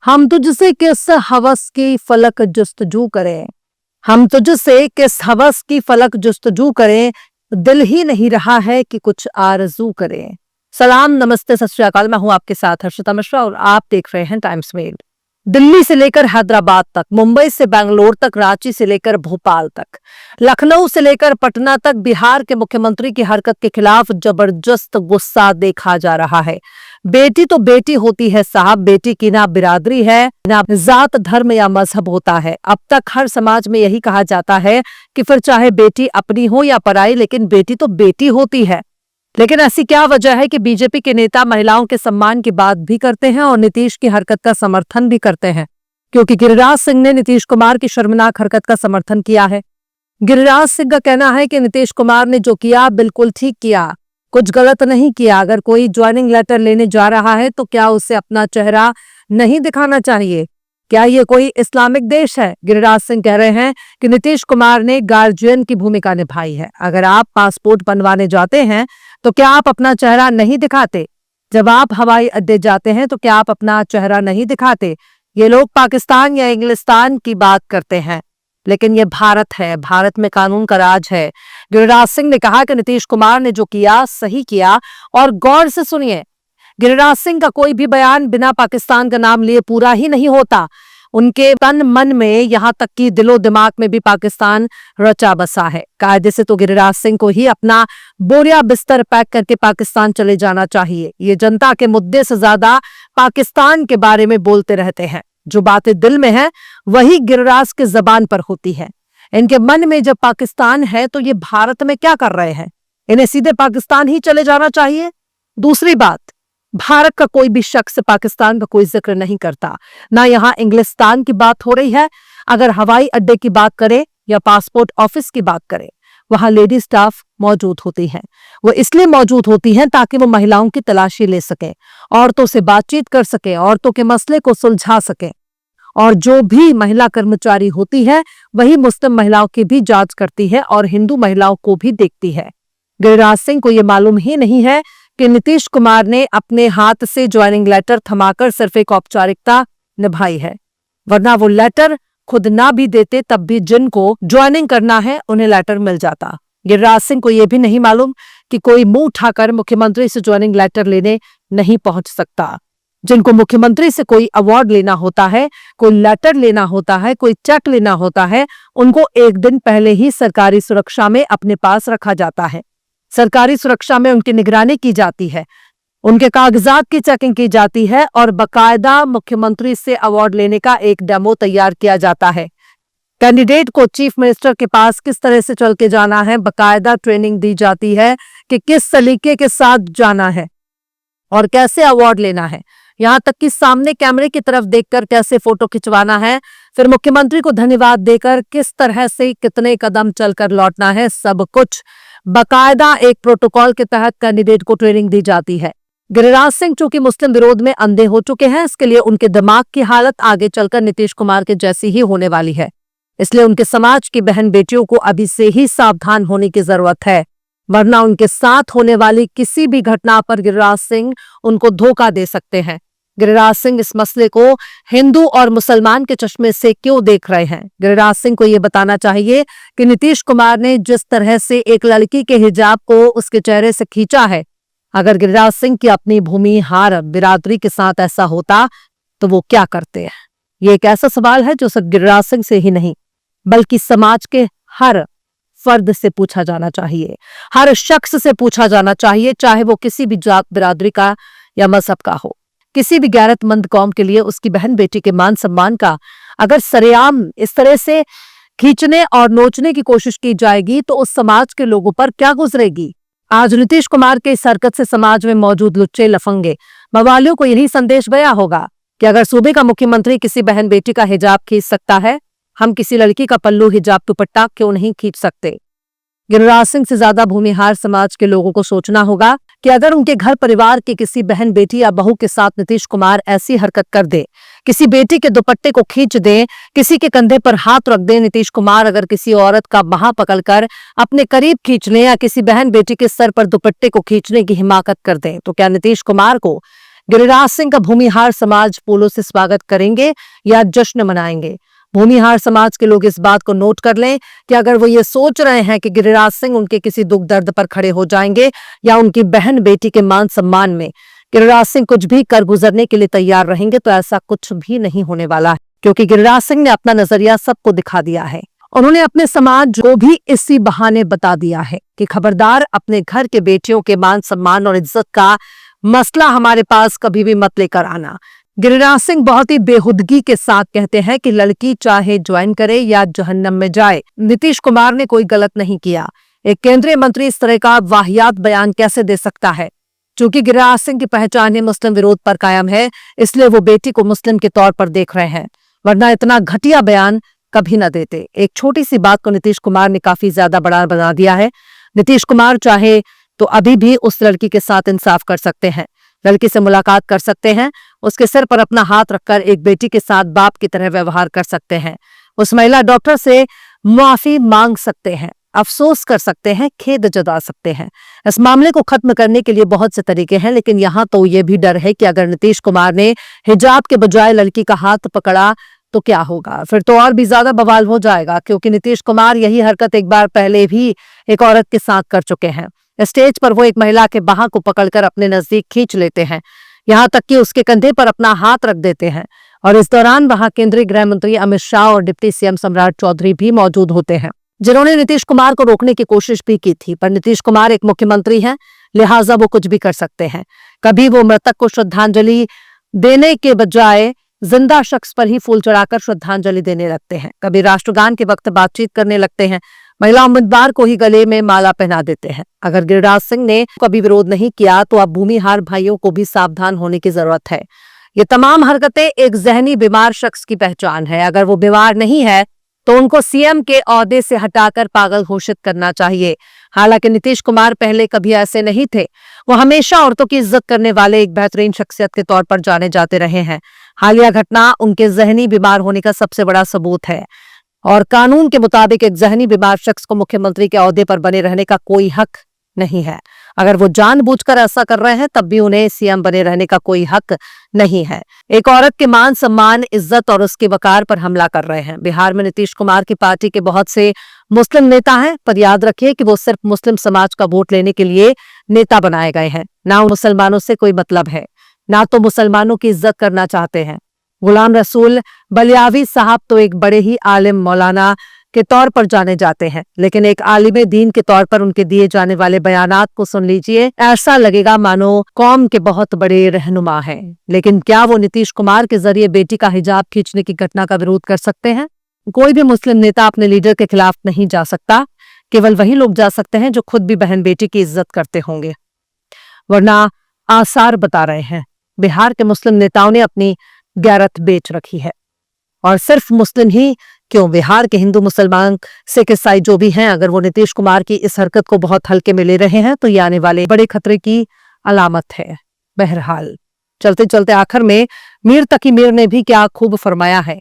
हम तुझसे किस हवस की फलक जुस्तजू करें, हम तुझसे किस हवस की फलक जुस्तजू करें, दिल ही नहीं रहा है कि कुछ आरजू करें। सलाम, नमस्ते, सत श्री अकाल। मैं हूं आपके साथ हर्षिता मिश्रा और आप देख रहे हैं टाइम्स मेल। दिल्ली से लेकर हैदराबाद तक, मुंबई से बेंगलोर तक, रांची से लेकर भोपाल तक, लखनऊ से लेकर पटना तक बिहार के मुख्यमंत्री की हरकत के खिलाफ जबरदस्त गुस्सा देखा जा रहा है। बेटी तो बेटी होती है साहब, बेटी की ना बिरादरी है, ना जात, धर्म या मजहब होता है। अब तक हर समाज में यही कहा जाता है कि फिर चाहे बेटी अपनी हो या पराई, लेकिन बेटी तो बेटी होती है। लेकिन ऐसी क्या वजह है कि बीजेपी के नेता महिलाओं के सम्मान की बात भी करते हैं और नीतीश की हरकत का समर्थन भी करते हैं? क्योंकि गिरिराज सिंह ने नीतीश कुमार की शर्मनाक हरकत का समर्थन किया है। गिरिराज सिंह का कहना है कि नीतीश कुमार ने जो किया बिल्कुल ठीक किया, कुछ गलत नहीं किया। अगर कोई ज्वाइनिंग लेटर लेने जा रहा है तो क्या उसे अपना चेहरा नहीं दिखाना चाहिए? क्या ये कोई इस्लामिक देश है? गिरिराज सिंह कह रहे हैं कि नीतीश कुमार ने गार्जियन की भूमिका निभाई है। अगर आप पासपोर्ट बनवाने जाते हैं तो क्या आप अपना चेहरा नहीं दिखाते? जब आप हवाई अड्डे जाते हैं तो क्या आप अपना चेहरा नहीं दिखाते? ये लोग पाकिस्तान या इंग्लिस्तान की बात करते हैं, लेकिन ये भारत है, भारत में कानून का राज है। गिरिराज सिंह ने कहा कि नीतीश कुमार ने जो किया सही किया। और गौर से सुनिए, गिरिराज सिंह का कोई भी बयान बिना पाकिस्तान का नाम लिए पूरा ही नहीं होता। उनके तन मन में, यहां तक कि दिलो दिमाग में भी पाकिस्तान रचा बसा है। कायदे से तो गिरिराज सिंह को ही अपना बोरिया बिस्तर पैक करके पाकिस्तान चले जाना चाहिए। ये जनता के मुद्दे से ज्यादा पाकिस्तान के बारे में बोलते रहते हैं। जो बातें दिल में है वही गिरिराज के जबान पर होती है। इनके मन में जब पाकिस्तान है तो ये भारत में क्या कर रहे हैं? इन्हें सीधे पाकिस्तान ही चले जाना चाहिए। दूसरी बात, भारत का कोई भी शख्स पाकिस्तान का कोई जिक्र नहीं करता, ना यहाँ इंग्लिस्तान की बात हो रही है। अगर हवाई अड्डे की बात करें या पासपोर्ट ऑफिस की बात करें, वहां लेडी स्टाफ मौजूद होती हैं। वो इसलिए मौजूद होती हैं ताकि वो महिलाओं की तलाशी ले सके, औरतों से बातचीत कर सके, औरतों के मसले को सुलझा सके। और जो भी महिला कर्मचारी होती है वही मुस्लिम महिलाओं की भी जांच करती है और हिंदू महिलाओं को भी देखती है। गिरिराज सिंह को यह मालूम ही नहीं है कि नीतीश कुमार ने अपने हाथ से ज्वाइनिंग लेटर थमाकर सिर्फ एक औपचारिकता निभाई है, वरना वो लेटर खुद ना भी देते तब भी जिनको ज्वाइनिंग करना है उन्हें लेटर मिल जाता। गिरिराज सिंह को यह भी नहीं मालूम कि कोई मुंह उठाकर मुख्यमंत्री से ज्वाइनिंग लेटर लेने नहीं पहुंच सकता। जिनको मुख्यमंत्री से कोई अवार्ड लेना होता है, कोई लेटर लेना होता है, कोई चेक लेना होता है, उनको एक दिन पहले ही सरकारी सुरक्षा में अपने पास रखा जाता है। सरकारी सुरक्षा में उनकी निगरानी की जाती है, उनके कागजात की चेकिंग की जाती है और बकायदा मुख्यमंत्री से अवार्ड लेने का एक डेमो तैयार किया जाता है। कैंडिडेट को चीफ मिनिस्टर के पास किस तरह से चल के जाना है, बकायदा ट्रेनिंग दी जाती है कि किस सलीके के साथ जाना है और कैसे अवार्ड लेना है, यहां तक कि सामने कैमरे की तरफ देखकर कैसे फोटो खिंचवाना है, फिर मुख्यमंत्री को धन्यवाद देकर किस तरह से कितने कदम चलकर लौटना है, सब कुछ बकायदा एक प्रोटोकॉल के तहत कैंडिडेट को ट्रेनिंग दी जाती है। गिरिराज सिंह चूंकि मुस्लिम विरोध में अंधे हो चुके हैं, इसके लिए उनके दिमाग की हालत आगे चलकर नीतीश कुमार के जैसी ही होने वाली है। इसलिए उनके समाज की बहन बेटियों को अभी से ही सावधान होने की जरूरत है, वरना उनके साथ होने वाली किसी भी घटना पर गिरिराज सिंह उनको धोखा दे सकते हैं। गिरिराज सिंह इस मसले को हिंदू और मुसलमान के चश्मे से क्यों देख रहे हैं? गिरिराज सिंह को यह बताना चाहिए कि नीतीश कुमार ने जिस तरह से एक लड़की के हिजाब को उसके चेहरे से खींचा है, अगर गिरिराज सिंह की अपनी भूमिहार बिरादरी के साथ ऐसा होता तो वो क्या करते हैं? ये एक ऐसा सवाल है जो सिर्फ गिरिराज सिंह से ही नहीं बल्कि समाज के हर फर्द से पूछा जाना चाहिए, हर शख्स से पूछा जाना चाहिए, चाहे वो किसी भी जात, बिरादरी का या मजहब का हो। किसी भी गैरतमंद कौम के लिए उसकी बहन बेटी के मान सम्मान का अगर सरेआम इस तरह से खींचने और नोचने की कोशिश की जाएगी तो उस समाज के लोगों पर क्या गुजरेगी? आज नीतीश कुमार के इस हरकत से समाज में मौजूद लुच्चे, लफंगे, मवालियों को यही संदेश गया होगा कि अगर सूबे का मुख्यमंत्री किसी बहन बेटी का हिजाब खींच सकता है, हम किसी लड़की का पल्लू, हिजाब, दुपट्टा क्यों नहीं खींच सकते? गिरिराज सिंह से ज्यादा भूमिहार समाज के लोगों को सोचना होगा कि अगर उनके घर परिवार की किसी बहन, बेटी या बहू के साथ नीतीश कुमार ऐसी हरकत कर दे, किसी बेटी के दुपट्टे को खींच दे, किसी के कंधे पर हाथ रख दे, नीतीश कुमार अगर किसी औरत का बाह पकड़कर अपने करीब खींचने या किसी बहन बेटी के सर पर दुपट्टे को खींचने की हिमाकत कर दे, तो क्या नीतीश कुमार को गिरिराज सिंह का भूमिहार समाज फूलों से स्वागत करेंगे या जश्न मनाएंगे? भूमिहार समाज के लोग इस बात को नोट कर लें कि अगर वो ये सोच रहे हैं कि गिरिराज सिंह उनके किसी दुख दर्द पर खड़े हो जाएंगे या उनकी बहन बेटी के मान सम्मान में गिरिराज सिंह कुछ भी कर गुजरने के लिए तैयार रहेंगे, तो ऐसा कुछ भी नहीं होने वाला है, क्योंकि गिरिराज सिंह ने अपना नजरिया सबको दिखा दिया है। उन्होंने अपने समाज को भी इसी बहाने बता दिया है कि खबरदार, अपने घर के बेटियों के मान सम्मान और इज्जत का मसला हमारे पास कभी भी मत लेकर आना। गिरिराज सिंह बहुत ही बेहुदगी के साथ कहते हैं कि लड़की चाहे ज्वाइन करे या जहन्नम में जाए, नीतीश कुमार ने कोई गलत नहीं किया। एक केंद्रीय मंत्री इस तरह का वाहियात बयान कैसे दे सकता है? चूंकि गिरिराज सिंह की पहचान ही मुस्लिम विरोध पर कायम है, इसलिए वो बेटी को मुस्लिम के तौर पर देख रहे हैं, वरना इतना घटिया बयान कभी न देते। एक छोटी सी बात को नीतीश कुमार ने काफी ज्यादा बड़ा बना दिया है। नीतीश कुमार चाहे तो अभी भी उस लड़की के साथ इंसाफ कर सकते हैं, लड़की से मुलाकात कर सकते हैं, उसके सिर पर अपना हाथ रखकर एक बेटी के साथ बाप की तरह व्यवहार कर सकते हैं, उस महिला डॉक्टर से माफी मांग सकते हैं, अफसोस कर सकते हैं, खेद जता सकते हैं। इस मामले को खत्म करने के लिए बहुत से तरीके हैं, लेकिन यहाँ तो ये भी डर है कि अगर नीतीश कुमार ने हिजाब के बजाय लड़की का हाथ पकड़ा तो क्या होगा? फिर तो और भी ज्यादा बवाल हो जाएगा, क्योंकि नीतीश कुमार यही हरकत एक बार पहले भी एक औरत के साथ कर चुके हैं। स्टेज पर वो एक महिला के बाह को पकड़कर अपने नजदीक खींच लेते हैं, यहाँ तक कि उसके कंधे पर अपना हाथ रख देते हैं, और इस दौरान वहां केंद्रीय गृह मंत्री अमित शाह और डिप्टी सीएम सम्राट चौधरी भी मौजूद होते हैं, जिन्होंने नीतीश कुमार को रोकने की कोशिश भी की थी। पर नीतीश कुमार एक मुख्यमंत्री हैं, लिहाजा वो कुछ भी कर सकते हैं। कभी वो मृतक को श्रद्धांजलि देने के बजाय जिंदा शख्स पर ही फूल चढ़ाकर श्रद्धांजलि देने लगते हैं, कभी राष्ट्रगान के वक्त बातचीत करने लगते हैं, महिला उम्मीदवार को ही गले में माला पहना देते हैं। अगर गिरिराज सिंह ने कभी विरोध नहीं किया तो अब भूमिहार भाइयों को भी सावधान होने की जरूरत है। ये तमाम हरकतें एक जहनी बीमार शख्स की पहचान है। अगर वो बीमार नहीं है तो उनको सीएम के ओहदे से हटाकर पागल घोषित करना चाहिए। हालांकि नीतीश कुमार पहले कभी ऐसे नहीं थे, वो हमेशा औरतों की इज्जत करने वाले एक बेहतरीन शख्सियत के तौर पर जाने जाते रहे हैं। हालिया घटना उनके जहनी बीमार होने का सबसे बड़ा सबूत है, और कानून के मुताबिक एक जहनी बीमार शख्स को मुख्यमंत्री के ओहदे पर बने रहने का कोई हक नहीं है। अगर वो जानबूझकर ऐसा कर रहे हैं तब भी उन्हें सीएम बने रहने का कोई हक नहीं है। एक औरत के मान सम्मान, इज्जत और उसके वकार पर हमला कर रहे हैं। बिहार में नीतीश कुमार की पार्टी के बहुत से मुस्लिम नेता हैं, पर याद रखिए कि वो सिर्फ मुस्लिम समाज का वोट लेने के लिए नेता बनाए गए हैं। ना मुसलमानों से कोई मतलब है, ना तो मुसलमानों की इज्जत करना चाहते हैं। गुलाम रसूल बलियावी साहब तो एक बड़े ही आलिम मौलाना के तौर पर जाने जाते हैं, लेकिन एक आलिम दीन के तौर पर उनके दिए जाने वाले बयानात को सुन लीजिए, ऐसा लगेगा मानो कौम के बहुत बड़े रहनुमा हैं। लेकिन क्या वो नीतीश कुमार के जरिए बेटी का हिजाब खींचने की घटना का विरोध कर सकते हैं? कोई भी मुस्लिम नेता अपने लीडर के खिलाफ नहीं जा सकता, केवल वही लोग जा सकते हैं जो खुद भी बहन बेटी की इज्जत करते होंगे, वरना आसार बता रहे हैं बिहार के मुस्लिम नेताओं ने अपनी गैरत बेच रखी है। और सिर्फ मुस्लिम ही क्यों, बिहार के हिंदू, मुसलमान, सिख, ईसाई जो भी हैं, अगर वो नीतीश कुमार की इस हरकत को बहुत हल्के में ले रहे हैं तो ये आने वाले बड़े खतरे की अलामत है। बहरहाल चलते चलते आखिर में मीर तकी मीर ने भी क्या खूब फरमाया है,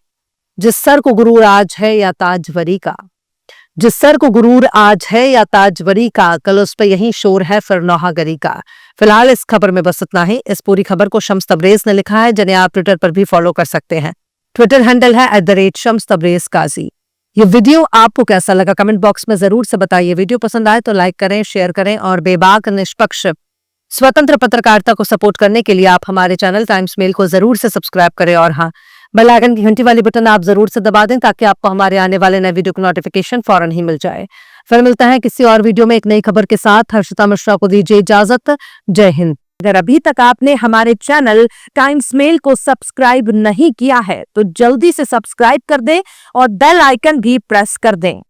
जिस सर को गुरूर आज है या ताजवरी का, जिस सर को गुरूर आज है या ताजवरी का, कल उस पर यही शोर है फिर नौहागरी का। फिलहाल इस खबर में बस इतना ही। इस पूरी खबर को शम्स तबरेज ने लिखा है, जिन्हें आप ट्विटर पर भी फॉलो कर सकते हैं। ट्विटर हैंडल है @शम्स_तबरेज़-काजी। ये वीडियो आपको कैसा लगा कमेंट बॉक्स में जरूर से बताइए। वीडियो पसंद आए तो लाइक करें, शेयर करें, और बेबाक, निष्पक्ष, स्वतंत्र पत्रकारिता को सपोर्ट करने के लिए आप हमारे चैनल टाइम्स मेल को जरूर से सब्सक्राइब करें, और हाँ, बेल आइकन की घंटी वाली बटन आप जरूर से दबा दें ताकि आपको हमारे आने वाले नए वीडियो की नोटिफिकेशन फौरन ही मिल जाए। फिर मिलते हैं किसी और वीडियो में एक नई खबर के साथ। हर्षिता मिश्रा को दीजिए इजाजत। जय हिंद। अगर अभी तक आपने हमारे चैनल टाइम्स मेल को सब्सक्राइब नहीं किया है तो जल्दी से सब्सक्राइब कर दें और बेल आइकन भी प्रेस कर दें।